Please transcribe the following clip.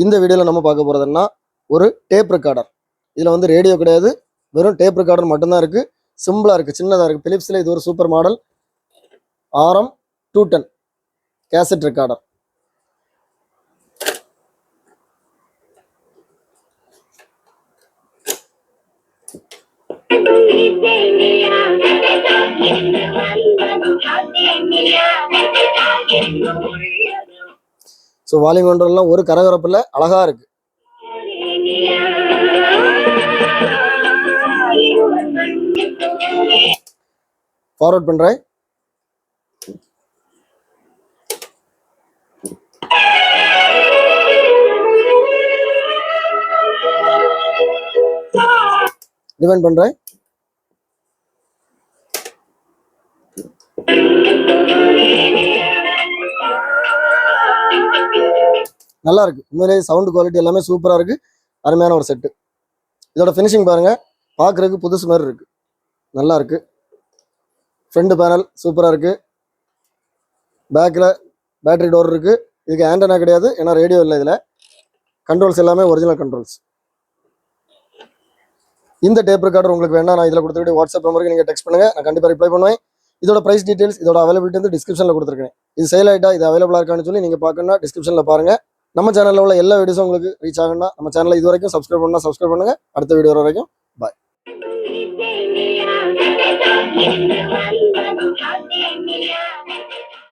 இந்த வீடியோல நம்ம பார்க்க போறதுன்னா ஒரு டேப் ரெக்கார்டர். இதுல வந்து ரேடியோ கிடையாது, வெறும் டேப் ரெக்கார்டர் மட்டும்தான் இருக்கு. சிம்பிளா இருக்கு, சின்னதா இருக்கு. பிலிப்ஸ்ல இது ஒரு super model RM210 cassette recorder. So volume கண்ட்ரோல்லாம் ஒரு கரகரப்பில் அழகா இருக்கு. ஃபார்வர்ட் பண்றேன். டிவைன் பண்றேன். நல்லா இருக்கு. உண்மையிலேயே சவுண்ட் குவாலிட்டி எல்லாமே சூப்பரா இருக்கு. அருமையான ஒரு செட்டு. இதோட ஃபினிஷிங் பாருங்க, பார்க்கறதுக்கு புதுசு மாதிரி இருக்கு. நல்லா இருக்கு. ஃப்ரண்ட் பேனல் சூப்பரா இருக்கு. பேக்ல பேட்டரி டோர் இருக்கு. இதுக்கு ஆண்டனா கிடையாது, ஏன்னா ரேடியோ இல்லை. இதுல கண்ட்ரோல்ஸ் எல்லாமே ஒரிஜினல் கண்ட்ரோல்ஸ். இந்த டேப் ரெக்கார்டர் உங்களுக்கு வேணா நான் இதில் கொடுத்துருக்க வாட்ஸ்அப் நம்பருக்கு நீங்கள் டெக்ஸ்ட் பண்ணுங்க, நான் கண்டிப்பாக ரிப்ளை பண்ணுவேன். இதோட பிரைஸ் டீடைல்ஸ், இதோட அவைலபிலிட்டி வந்து டிஸ்கிரிப்ஷனில் கொடுத்துருக்கேன். இது சேல் ஆகிட்டா இது அவைலபிளாக இருக்கான்னு சொல்லி நீங்கள் பார்க்கணும்னா டிஸ்கிரிப்ஷனில் பாருங்க. நம்ம சேனலில் உள்ள எல்லா வீடியோஸும் உங்களுக்கு ரீச் ஆகும்னா நம்ம சேனலை இது வரைக்கும் சப்ஸ்கிரைப் பண்ணால் சப்ஸ்கிரைப் பண்ணுங்க. அடுத்த வீடியோ வரைக்கும் பாய்.